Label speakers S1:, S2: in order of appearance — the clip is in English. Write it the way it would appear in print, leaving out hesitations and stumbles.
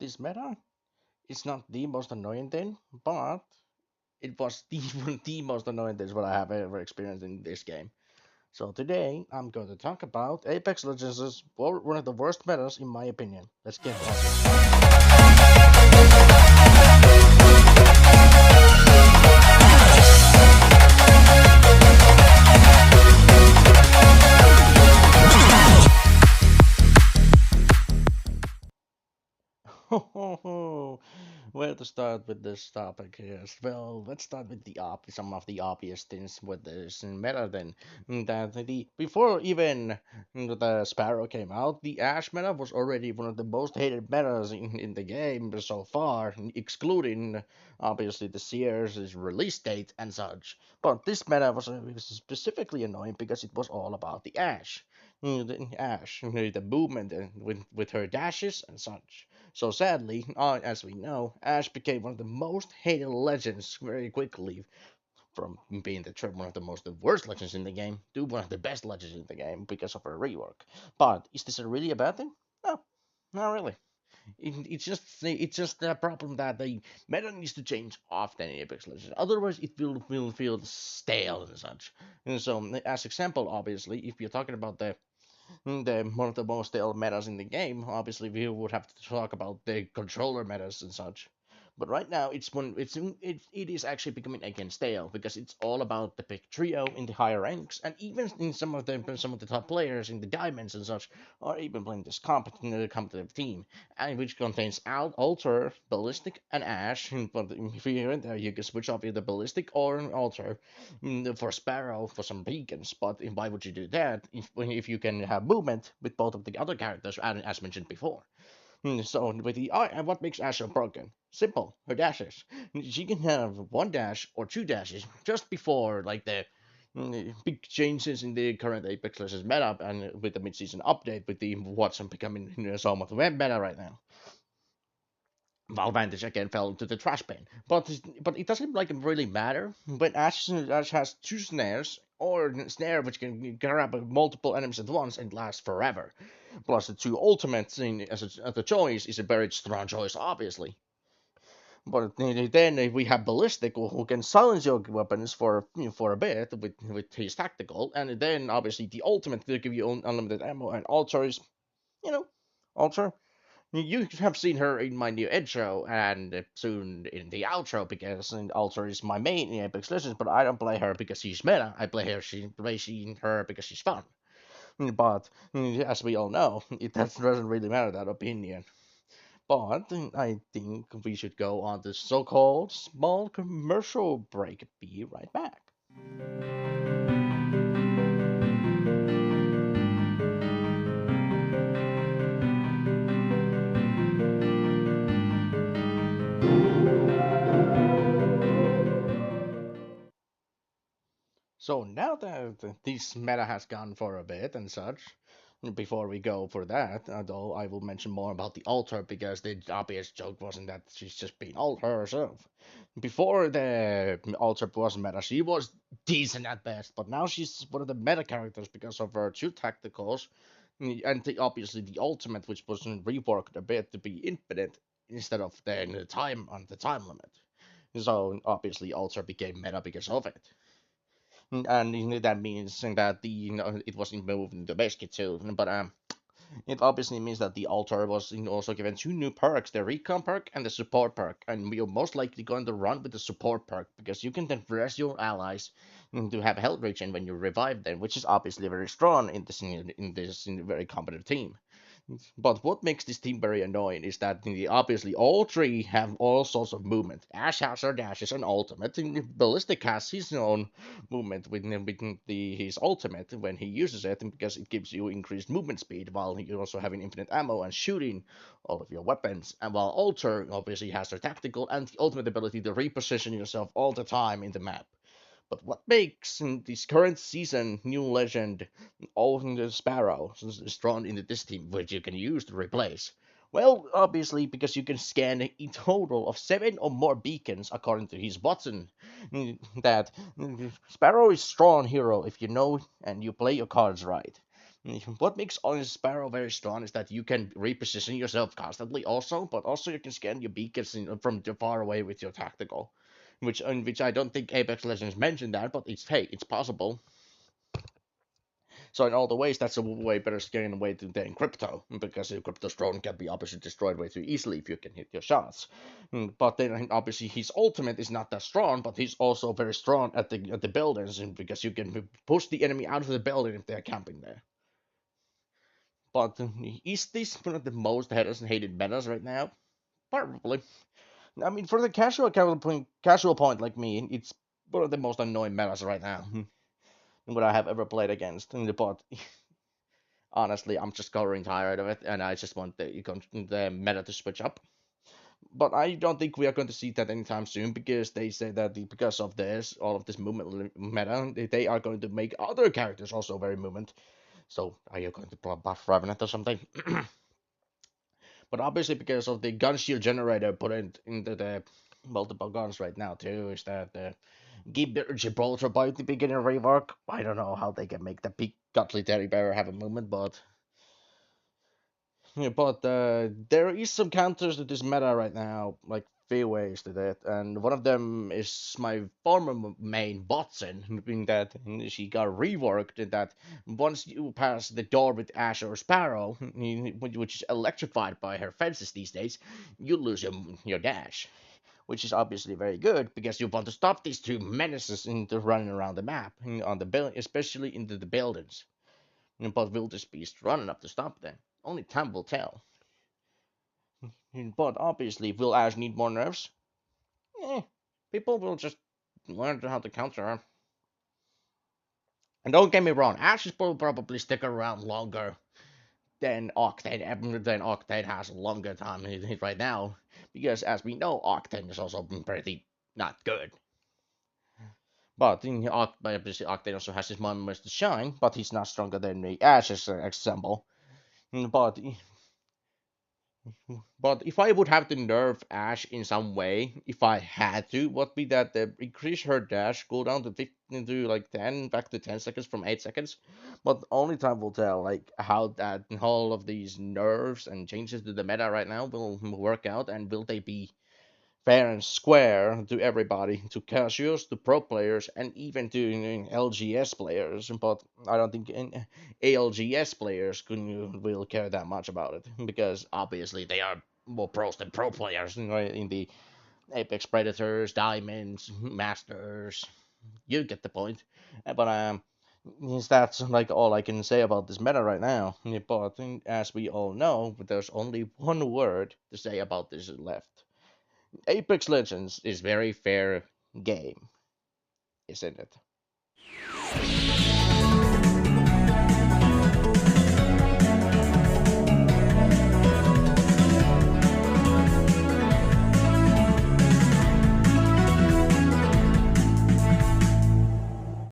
S1: this meta is not the most annoying thing, but it was the the most annoying thing what I have ever experienced in this game. So today I'm going to talk about Apex Legends' one of the worst metas in my opinion. Let's get on this start. Where to start with this topic here? Well, let's start with some of the obvious things with this meta. Then that the before even the Sparrow came out, the Ash meta was already one of the most hated metas in the game so far, excluding obviously the Sears' release date and such. But this meta was specifically annoying because it was all about the Ash. The Ash, the movement with her dashes and such. So sadly, as we know, Ash became one of the most hated legends very quickly, from being one of the most the worst legends in the game to one of the best legends in the game because of her rework. But is this really a bad thing? No, not really. It's just a problem that the meta needs to change often in Apex Legends. Otherwise, it will feel stale and such. And so, as example, obviously, if you're talking about one of the most stale metas in the game, obviously we would have to talk about the controller metas and such. But right now, it is actually becoming again stale because it's all about the big trio in the higher ranks, and even in some of the top players in the diamonds and such are even playing this competitive team, and which contains Alter, Ballistic, and Ash. But if you're in there, you can switch off either Ballistic or an Alter for Sparrow for some beacons. But why would you do that if you can have movement with both of the other characters, as mentioned before? So with the what makes Ash so broken? Simple, her dashes. She can have one dash or two dashes just before like the big changes in the current Apex Legends meta and with the mid-season update with the Watson becoming so much meta right now. Valvantage again fell into the trash bin. But it doesn't like really matter when Ash has two snares or a snare which can grab multiple enemies at once and last forever. Plus the two ultimates as a choice is a very strong choice, obviously. But then we have Ballistic who can silence your weapons for a bit with his tactical, and then obviously the ultimate will give you unlimited ammo and Altar is you know Altar you have seen her in my new intro and soon in the outro because Alter is my main in Apex Legends, but I don't play her because she's meta. I play her because she's fun. But as we all know, it doesn't really matter that opinion. But I think we should go on this so-called small commercial break. Be right back. So now that this meta has gone for a bit and such, before we go for that, though I will mention more about the altar because the obvious joke wasn't that she's just being altar herself. Before the altar was meta, she was decent at best, but now she's one of the meta characters because of her two tacticals and obviously the ultimate, which was reworked a bit to be infinite instead of the time on the time limit. So obviously altar became meta because of it and that means that the it was moved into basket too. But it obviously means that the altar was also given two new perks: the recon perk and the support perk. And we are most likely going to run with the support perk because you can then rest your allies to have health regen when you revive them, which is obviously very strong in this very competitive team. But what makes this team very annoying is that obviously all three have all sorts of movement. Ash has her dashes and ultimate, and Ballistic has his own movement with his ultimate when he uses it, because it gives you increased movement speed while you also having infinite ammo and shooting all of your weapons. And while Alter obviously has her tactical and the ultimate ability to reposition yourself all the time in the map. But what makes this current season new legend Olden Sparrow strong in this team, which you can use to replace? Well, obviously, because you can scan a total of 7 or more beacons according to his Watson. That Sparrow is strong hero if you know and you play your cards right. What makes Orange Sparrow very strong is that you can reposition yourself constantly, also, but also you can scan your beacons from far away with your tactical, which I don't think Apex Legends mentioned that, but it's hey, it's possible. So in all the ways, that's a way better scaling way than crypto, because crypto's drone can be obviously destroyed way too easily if you can hit your shots. But then obviously his ultimate is not that strong, but he's also very strong at the buildings, because you can push the enemy out of the building if they're camping there. But is this one of the most hated metas right now? Probably. I mean, for the casual point like me, it's one of the most annoying metas right now. What I have ever played against. But honestly, I'm just growing tired of it, and I just want the meta to switch up. But I don't think we are going to see that anytime soon, because they say that because of this, all of this movement meta, they are going to make other characters also very movement. So are you going to buff Revenant or something? But obviously, because of the gun shield generator put into the multiple guns right now too, is that give the Gibraltar by the beginning rework. I don't know how they can make the big godly teddy bear have a movement, but yeah, but there is some counters to this meta right now, like few ways to that, and one of them is my former main Watson, being that she got reworked in that once you pass the door with Ash or Sparrow, which is electrified by her fences these days, you lose your dash, which is obviously very good because you want to stop these two menaces into running around the map on the build, especially into the buildings. But will this beast run enough to stop them? Only time will tell. But obviously, will Ash need more nerfs? Eh, people will just learn how to counter her. And don't get me wrong, Ash will probably stick around longer than Octane. Than Octane has a longer time right now, because as we know, Octane is also pretty not good. But obviously, Octane also has his moments to shine, but he's not stronger than the Ash, as an example. But But if I would have to nerf Ash in some way, if I had to, would be that increase her dash cooldown to 15 to like 10, back to 10 seconds from 8 seconds. But only time will tell, like how that all of these nerfs and changes to the meta right now will work out, and will they be fair and square to everybody, to casuals, to pro players, and even to LGS players. But I don't think ALGS players will care that much about it, because obviously they are more pros than pro players, in the Apex Predators, Diamonds, Masters. You get the point. But that's like all I can say about this meta right now. But as we all know, there's only one word to say about this left. Apex Legends is very fair game, isn't it?